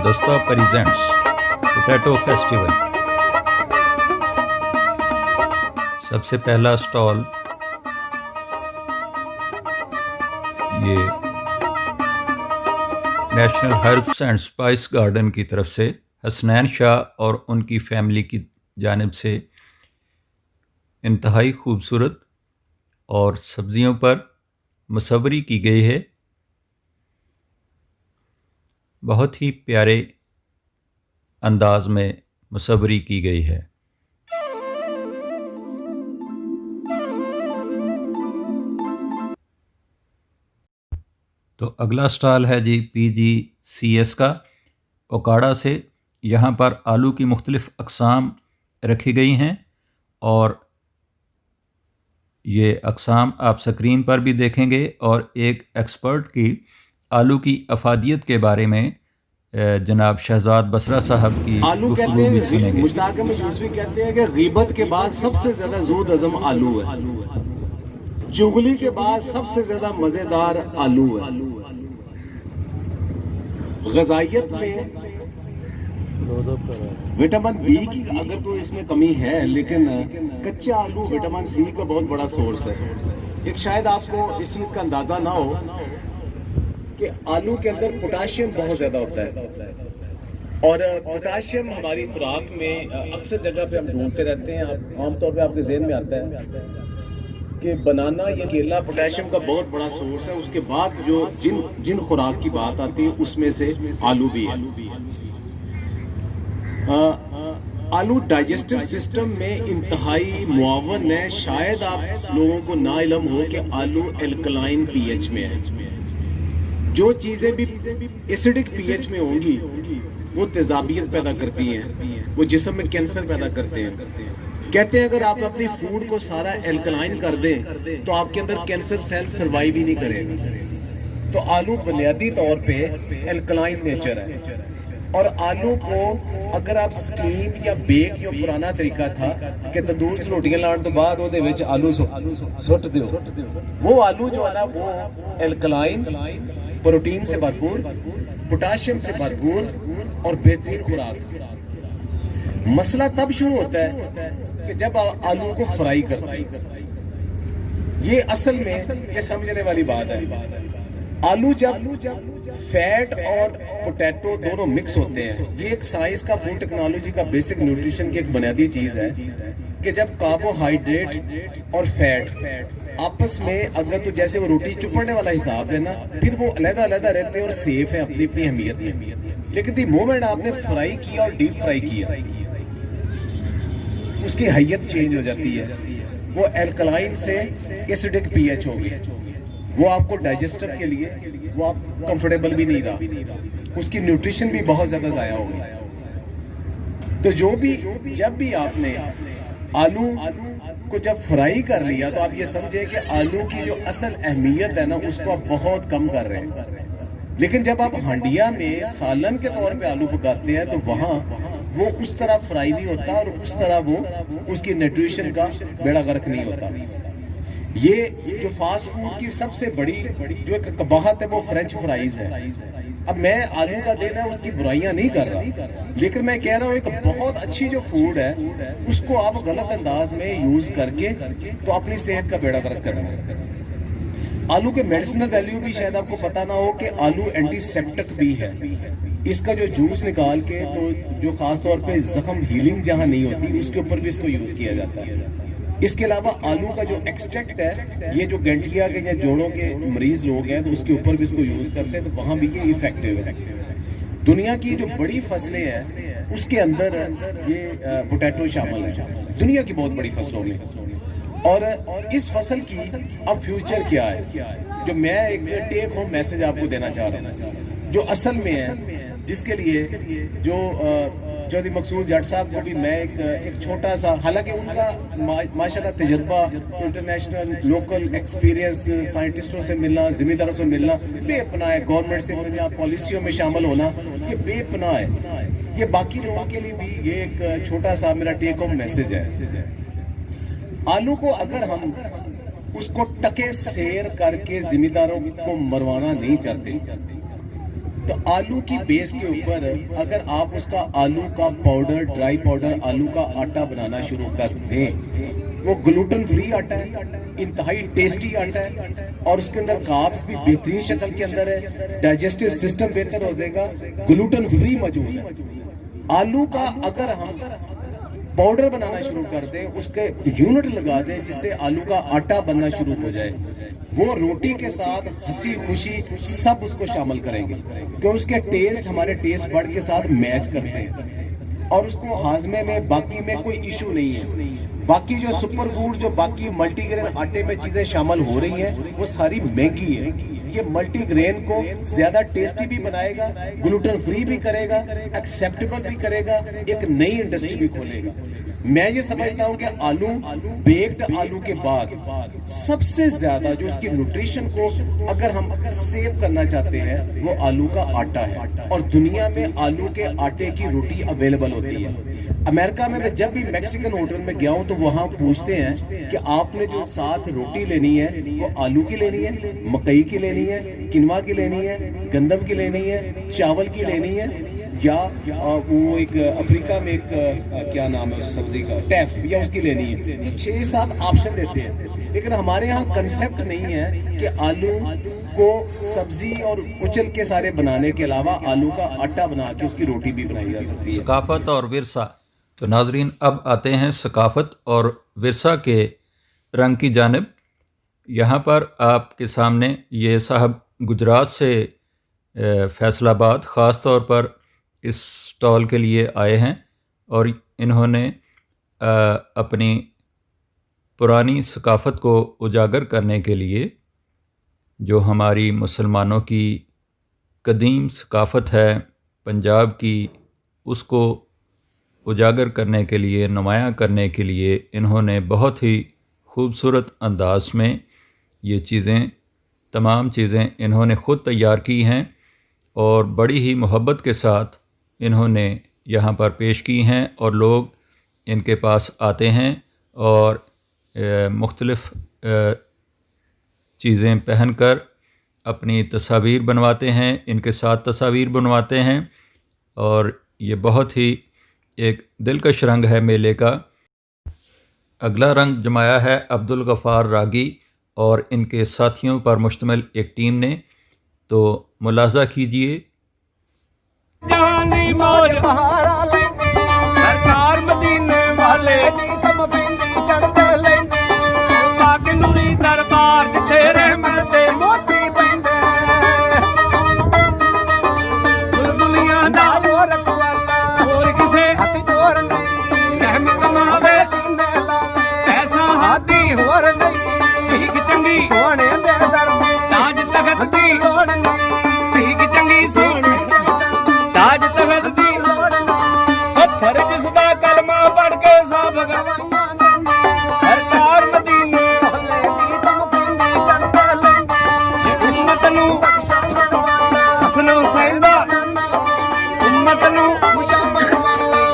गुलदस्ता presents potato festival. सबसे पहला स्टॉल ये national herbs and spice garden की तरफ से हसनैन शाह और उनकी फैमिली की जानिब से इंतहाई खूबसूरत और सब्जियों पर मुसव्वरी की गई है। बहुत ही प्यारे अंदाज में मुसव्वरी की गई है। तो अगला स्टॉल है जी PGCS का ओकाड़ा से। यहाँ पर आलू की मुख्तलिफ़ अक़साम रखी गई हैं और ये अक़साम आप स्क्रीन पर भी देखेंगे और एक एक्सपर्ट की आलू की अफादियत के बारे में जनाब शहजाद बसरा साहब की आलू कहते हैं, मुश्ताक में यूसुफी कहते हैं कि ग़ीबत के बाद सबसे ज्यादा ज़ूद अज़म आलू है, चुगली के बाद सबसे ज्यादा मजेदार आलू है। ग़िज़ाइयत में विटामिन बी की अगर तो इसमें कमी है, लेकिन कच्चा आलू विटामिन सी का बहुत बड़ा सोर्स है। एक शायद आपको इस चीज का अंदाजा ना हो कि आलू के अंदर पोटाशियम बहुत ज्यादा होता है और पोटाशियम हमारी खुराक में अक्सर जगह पे हम ढूंढते रहते हैं। आमतौर पे आपके ज़हन में आता है कि बनाना या केला पोटाशियम का बहुत बड़ा सोर्स है। उसके बाद जो जिन खुराक की बात आती है उसमें से आलू भी है। आलू डाइजेस्टिव सिस्टम में इंतहाई मुआवन है। शायद आप लोगों को ना इल्म हो कि आलू एल्कलाइन पीएच में है। जो चीजें भी एसिडिक पीएच में होंगी वो तेजाबियत पैदा करती हैं, वो जिस्म में कैंसर पैदा करते हैं। कहते हैं अगर आप अपनी फूड को सारा एल्कलाइन कर दें तो आपके अंदर कैंसर सेल सर्वाइव ही नहीं करेगा। तो आलू बुनियादी तौर पे एल्कलाइन नेचर है और आलू को अगर आप स्टीम या बेक, जो पुराना तरीका था कि तंदूर च रोटियां लाने तो बाद ओदे विच आलू सुट दियो, वो आलू जो है ना वो एल्कलाइन, प्रोटीन से भरपूर, पोटाशियम से भरपूर और बेहतरीन खुराक। मसला तब शुरू होता है कि जब आलू को फ्राई करते हैं। ये असल में ये समझने वाली बात है। आलू जब फैट और पोटैटो दोनों मिक्स होते हैं, ये एक साइंस का, फूड टेक्नोलॉजी का बेसिक न्यूट्रिशन की एक बुनियादी चीज है कि जब कार्बोहाइड्रेट और फैट आपस में अगर तो जैसे वो रोटी चुपड़ने वाला हिसाब है ना, फिर वो अलग-अलग रहते हैं और सेफ है अपनी अपनी अहमियत में। लेकिन द मोमेंट आपने फ्राई किया और डीप फ्राई किया, उसकी हैयत चेंज हो जाती है। वो एल्कलाइन से एसिडिक पीएच हो गई, वो आपको डाइजेस्टर के लिए वो आप कंफर्टेबल भी नहीं रहा, उसकी न्यूट्रिशन भी बहुत ज्यादा जाया हो गई। तो जब भी आपने आलू को जब फ्राई कर लिया तो आप ये समझे कि आलू की जो असल अहमियत है ना उसको आप बहुत कम कर रहे हैं। लेकिन जब आप हांडिया में सालन के तौर पे आलू पकाते हैं तो वहां वो उस तरह फ्राई नहीं होता और उस तरह वो उसकी न्यूट्रिशन का बेड़ा गर्क नहीं होता। ये जो फास्ट फूड की सबसे बड़ी जो एक कबाहत है वो फ्रेंच फ्राइज है। अब मैं आलू का दिन है उसकी बुराइयां नहीं कर रहा, लेकिन मैं कह रहा हूँ एक बहुत अच्छी जो फूड है उसको आप गलत अंदाज में यूज करके तो अपनी सेहत का बेड़ा गर्क करना। आलू के मेडिसिनल वैल्यू भी शायद आपको पता ना हो कि आलू एंटीसेप्टिक भी है। इसका जो जूस निकाल के तो जो खास तौर पे जख्म हीलिंग जहाँ नहीं होती उसके ऊपर भी इसको यूज किया जाता है। इसके अलावा आलू का जो एक्सट्रैक्ट है, ये जो गंठिया के या जोड़ों के मरीज लोग हैं तो उसके ऊपर भी इसको यूज करते हैं, तो वहां भी ये इफेक्टिव है। दुनिया की जो बड़ी फसलें हैं उसके अंदर ये पोटैटो शामिल है, दुनिया की बहुत बड़ी फसलों में। और इस फसल की अब फ्यूचर क्या है, जो मैं एक टेक होम मैसेज आपको देना चाह रहा हूँ, जो असल में है, जिसके लिए जो चौधरी मकसूद जट साहब को भी मैं एक छोटा सा, हालांकि उनका माशाल्लाह तजर्बा, इंटरनेशनल लोकल एक्सपीरियंस, साइंटिस्टों से मिलना, जिम्मेदारों से मिलना बेपनाह है, गवर्नमेंट से मिलना, पॉलिसियों में शामिल होना, ये बेपनाह है। ये बाकी लोगों के लिए भी ये एक छोटा सा मेरा टेक होम मैसेज है। आलू को अगर हम उसको टके सेर करके जिम्मेदारों को मरवाना नहीं चाहते तो आलू की बेस के ऊपर अगर आप उसका आलू का पाउडर, ड्राई पाउडर आलू का आटा बनाना शुरू कर दें, वो ग्लूटेन फ्री आटा है, इंतहाई टेस्टी आटा है और उसके अंदर कार्ब्स भी बेहतरीन शक्ल के अंदर है, डाइजेस्टिव सिस्टम बेहतर हो जाएगा, ग्लूटेन फ्री मौजूद है। आलू का अगर हम पाउडर बनाना शुरू कर दें, उसके यूनिट लगा दें जिससे आलू का आटा बनना शुरू हो जाए, वो रोटी के साथ हंसी खुशी सब उसको शामिल करेंगे क्योंकि उसके टेस्ट हमारे टेस्ट बड के साथ मैच करते हैं और उसको हाजमे में बाकी में कोई इशू नहीं है। बाकी जो सुपर फूड, जो बाकी मल्टीग्रेन आटे में चीजें शामिल हो रही हैं वो सारी महंगी है। ये मल्टीग्रेन को ज्यादा टेस्टी भी बनाएगा, ग्लूटेन फ्री भी करेगा, एक्सेप्टेबल भी करेगा, एक नई इंडस्ट्री भी खोलेगा। मैं ये समझता हूँ कि आलू, बेक्ड आलू के बाद सबसे ज्यादा जो उसकी न्यूट्रिशन को अगर हम सेव करना चाहते हैं वो आलू का आटा है और दुनिया में आलू के आटे की रोटी अवेलेबल होती है। अमेरिका में मैं जब भी मैक्सिकन होटल में गया हूं तो वहां पूछते हैं कि आपने जो साथ रोटी लेनी है वो आलू की लेनी है, मकई की लेनी है, किनवा की लेनी है, गंदम की लेनी है, चावल की लेनी है या वो एक अफ्रीका में एक क्या नाम है उस सब्जी का, टैफ, या उसकी लेनी है। तो 6-7 ऑप्शन देते हैं, लेकिन हमारे यहाँ कंसेप्ट नहीं है कि आलू को सब्जी और उचल के सारे बनाने के अलावा आलू का आटा बना के उसकी रोटी भी बनाई जा सकती है। सकाफत और विरसा। तो नाजरीन, अब आते हैं सकाफत और विरसा के रंग की जानिब। यहाँ पर आपके सामने ये साहब गुजरात से फैसलाबाद ख़ास तौर पर इस स्टॉल के लिए आए हैं और इन्होंने अपनी पुरानी सकाफ़त को उजागर करने के लिए, जो हमारी मुसलमानों की कदीम सकाफ़त है पंजाब की, उसको उजागर करने के लिए, नुमायाँ करने के लिए इन्होंने बहुत ही खूबसूरत अंदाज में ये चीज़ें, तमाम चीज़ें इन्होंने ख़ुद तैयार की हैं और बड़ी ही मोहब्बत के साथ इन्होंने यहाँ पर पेश की हैं और लोग इनके पास आते हैं और मुख्तलिफ़ चीज़ें पहनकर अपनी तस्वीर बनवाते हैं, इनके साथ तस्वीर बनवाते हैं और ये बहुत ही एक दिलकश रंग है मेले का। अगला रंग जमाया है अब्दुल गफ़ार रागी और इनके साथियों पर मुश्तमिल एक टीम ने। तो मुलाज़ा कीजिए। सरकार मदीने वाले नूरी दरबार तेरे मरते मोती बंदे दुनिया दा और किसे जोर नहीं रहमत मावे ऐसा हाथी होर नहीं ठीक चंगी सोने दे दर ताज तखत दी लोड़ नहीं ठीक चंगी सोने ताज तखत दी लोड़ नहीं फर्ज सदा कलमा पढ़ के सब सरकार मदीने उम्मत नू हसनो सैंदा उम्मत नू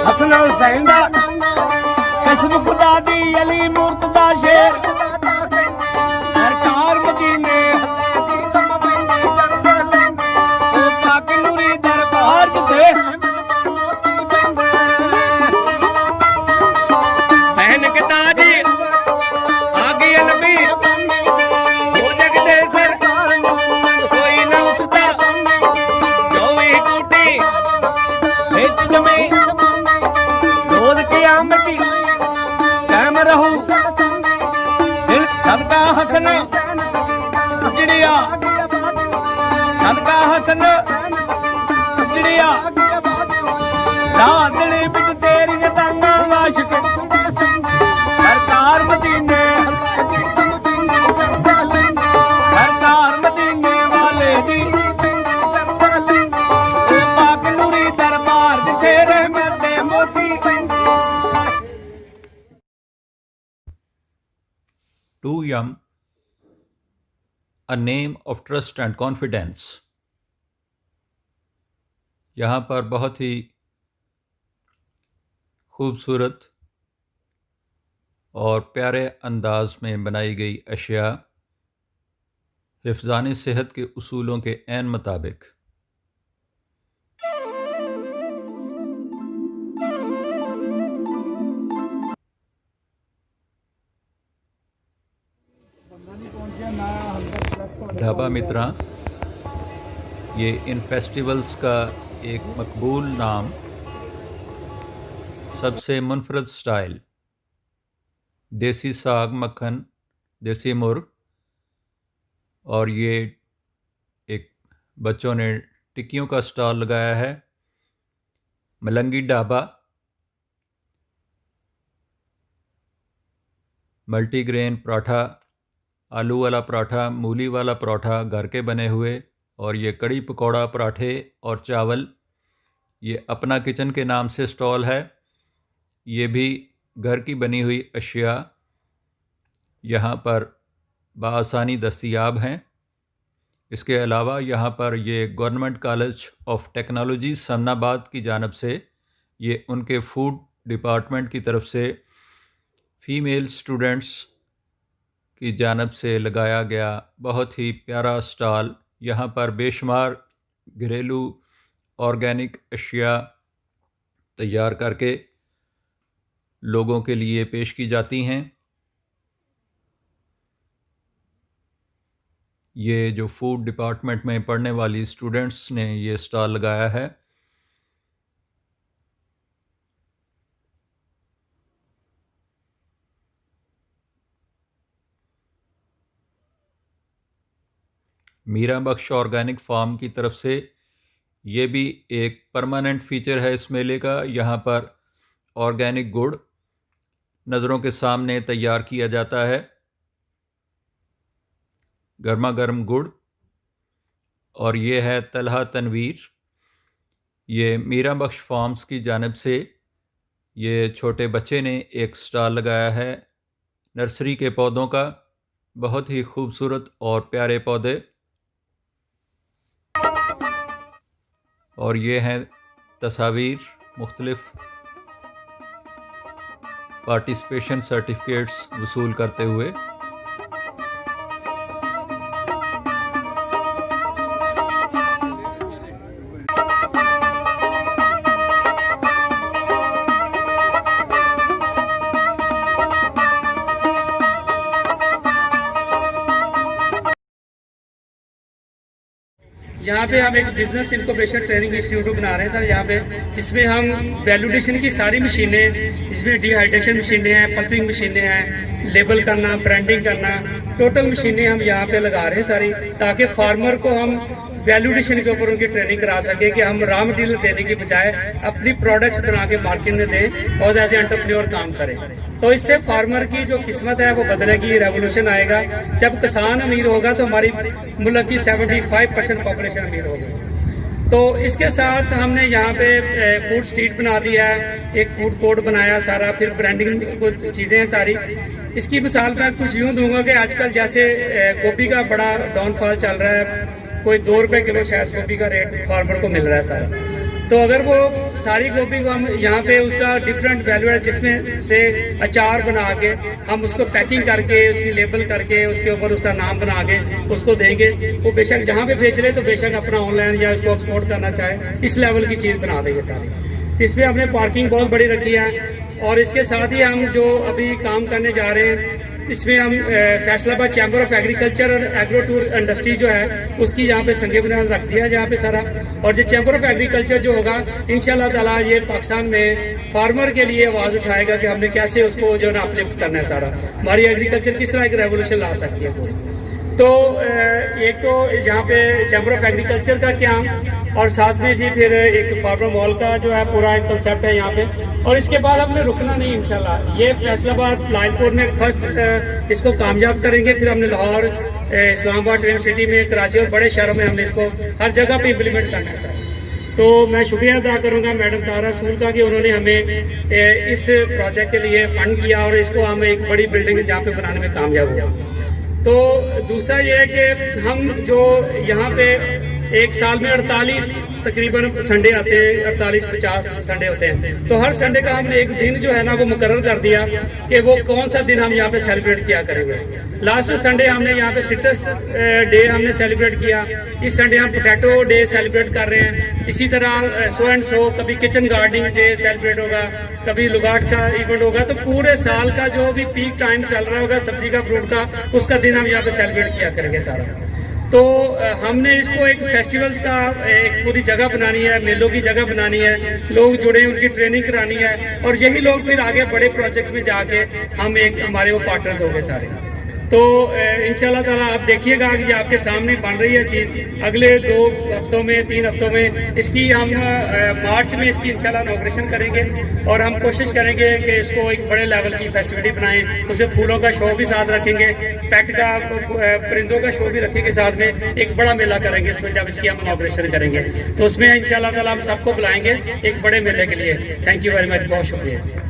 हसनो सैंदा कसम खुदा दी अली मुर्तदा शेर सरकार मदीने पाक नूरी दरबार जिथे बहन के ताजी आगे नबी हो जगदे सर कोई न उसदा जो ही टूटी हित जमे रोज क़यामत कायम रहू दिल सबका हसन उजड़िया सबका हसन उजड़िया रादड़ी बिच तेरी तांगा आशिक सरकार मदीने सरकार मदीने वाले दी पाक नूरी दरबार जिथे रहमत दे मोती टू यम, a name of trust and confidence. यहाँ पर बहुत ही खूबसूरत और प्यारे अंदाज में बनाई गई अशिया हिफ़्ज़ान सेहत के उसूलों के ऐन मुताबिक ढाबा मित्रा, ये इन फेस्टिवल्स का एक मकबूल नाम, सबसे मुनफरद स्टाइल, देसी साग मक्खन, देसी मुर्ग, और ये एक बच्चों ने टिक्कियों का स्टॉल लगाया है। मलंगी ढाबा, मल्टीग्रेन पराठा, आलू वाला पराठा, मूली वाला पराठा घर के बने हुए, और ये कड़ी पकौड़ा पराठे और चावल, ये अपना किचन के नाम से स्टॉल है। ये भी घर की बनी हुई अशिया यहाँ पर बआसानी दस्तयाब हैं। इसके अलावा यहाँ पर ये government college of technology Samanabad की जानिब से, ये उनके फूड डिपार्टमेंट की तरफ से फ़ीमेल स्टूडेंट्स की जानिब से लगाया गया बहुत ही प्यारा स्टॉल। यहाँ पर बेशुमार घरेलू ऑर्गेनिक अशिया तैयार करके लोगों के लिए पेश की जाती हैं। ये जो फूड डिपार्टमेंट में पढ़ने वाली स्टूडेंट्स ने ये स्टॉल लगाया है। मीरा बख्श ऑर्गेनिक फार्म की तरफ से ये भी एक परमानेंट फीचर है इस मेले का। यहाँ पर ऑर्गेनिक गुड़ नज़रों के सामने तैयार किया जाता है, गर्मा गर्म गुड़। और ये है तलहा तनवीर, ये मीरा बख्श फार्म्स की जानिब से ये छोटे बच्चे ने एक स्टॉल लगाया है नर्सरी के पौधों का। बहुत ही खूबसूरत और प्यारे पौधे। और ये हैं तस्वीर मुख्तलिफ पार्टिसिपेशन सर्टिफिकेट्स वसूल करते हुए। यहाँ पे हम एक बिजनेस इंक्यूबेशन ट्रेनिंग इंस्टीट्यूट बना रहे हैं सर यहाँ पे, जिसमें हम वैल्यूडेशन की सारी मशीनें, जिसमें डिहाइड्रेशन मशीनें हैं, पल्पिंग मशीनें हैं, लेबल करना, ब्रांडिंग करना, टोटल मशीनें हम यहाँ पे लगा रहे हैं सारी, ताकि फार्मर को हम वैल्यूडेशन के ऊपर उनकी ट्रेनिंग करा सके कि हम रॉ मटेरियल देने की बजाय अपनी प्रोडक्ट्स बना के मार्केट में दें और एज ए एंटरप्रेन्योर काम करें। तो इससे फार्मर की जो किस्मत है वो बदलेगी, रेवोल्यूशन आएगा। जब किसान अमीर होगा तो हमारी मुल्क की 75% पॉपुलेशन अमीर होगी। तो इसके साथ हमने यहाँ पे फूड स्ट्रीट बना दिया है, एक फूड कोर्ट बनाया सारा, फिर ब्रांडिंग चीज़ें हैं सारी। इसकी मिसाल मैं कुछ यूँ दूंगा कि आजकल जैसे गोभी का बड़ा डाउनफॉल चल रहा है, कोई 2 रुपये किलो शायद गोभी का रेट फार्मर को मिल रहा है सारा। तो अगर वो सारी गोभी को हम यहाँ पे उसका डिफरेंट वैल्यू है, जिसमें से अचार बना के हम उसको पैकिंग करके, उसकी लेबल करके, उसके ऊपर उसका नाम बना के उसको देंगे, वो बेशक जहाँ पे बेच ले तो बेशक अपना ऑनलाइन या उसको एक्सपोर्ट करना चाहे, इस लेवल की चीज़ बना देंगे सारी। इसमें हमने पार्किंग बहुत बड़ी रखी है। और इसके साथ ही हम जो अभी काम करने जा रहे हैं, इसमें हम फैसलाबाद चैम्बर ऑफ एग्रीकल्चर और एग्रो टूर इंडस्ट्री जो है उसकी यहाँ पे संगे बुनियाद रख दिया है जहाँ पे सारा। और जो चैम्बर ऑफ एग्रीकल्चर जो होगा इंशाल्लाह ताला ये पाकिस्तान में फार्मर के लिए आवाज़ उठाएगा कि हमने कैसे उसको जो है ना अपलिफ्ट करना है सारा, हमारी एग्रीकल्चर किस तरह एक रेवोल्यूशन ला सकती है पूरी। तो एक तो यहाँ पे चैम्बर ऑफ एग्रीकल्चर का क्या, और साथ में जी फिर एक फार्मर मॉल का जो है पूरा एक कंसेप्ट है यहाँ पे। और इसके बाद हमने रुकना नहीं इंशाल्लाह, ये फैसलाबाद लालपुर में फर्स्ट इसको कामयाब करेंगे, फिर हमने लाहौर, इस्लामाबाद, ट्विन सिटी में, कराची और बड़े शहरों में हमने इसको हर जगह पे इम्प्लीमेंट करना है सर। तो मैं शुक्रिया अदा करूँगा मैडम तारा सूल का कि उन्होंने हमें इस प्रोजेक्ट के लिए फंड किया और इसको हम एक बड़ी बिल्डिंग जहाँ पे बनाने में कामयाब हुआ। तो दूसरा ये है कि हम जो यहाँ पे एक साल में 48 तकरीबन संडे आते हैं, 48-50 संडे होते हैं, तो हर संडे का हमने एक दिन जो है ना वो मुकर्रर कर दिया कि वो कौन सा दिन हम यहाँ पे सेलिब्रेट किया करेंगे। लास्ट संडे हमने यहाँ पे सिट्रस डे हमने सेलिब्रेट किया, इस संडे हम पोटैटो डे सेलिब्रेट कर रहे हैं। इसी तरह सो एंड सो कभी किचन गार्डनिंग डे सेलिब्रेट होगा, कभी लुगाट का इवेंट होगा। तो पूरे साल का जो भी पीक टाइम चल रहा होगा सब्जी का, फ्रूट का, उसका दिन हम यहाँ पे सेलिब्रेट किया करेंगे सारा। तो हमने इसको एक फेस्टिवल्स का एक पूरी जगह बनानी है, मेलों की जगह बनानी है, लोग जुड़े उनकी ट्रेनिंग करानी है और यही लोग फिर आगे बड़े प्रोजेक्ट में जाके हम एक हमारे वो पार्टनर्स हो गए सारे। तो इंशाल्लाह ताला आप देखिएगा कि आपके सामने बन रही है चीज़। अगले 2 हफ्तों में 3 हफ्तों में इसकी हम मार्च में इसकी इंशाल्लाह इनॉग्रेशन करेंगे और हम कोशिश करेंगे कि इसको एक बड़े लेवल की फेस्टिविटी बनाएं। उसमें फूलों का शो भी साथ रखेंगे, पेट का परिंदों का शो भी रखेंगे साथ में, एक बड़ा मेला करेंगे इसमें जब इसकी हम इनॉग्रेशन करेंगे। तो उसमें इंशाल्लाह ताला हम सबको बुलाएंगे एक बड़े मेले के लिए। थैंक यू वेरी मच, बहुत शुक्रिया।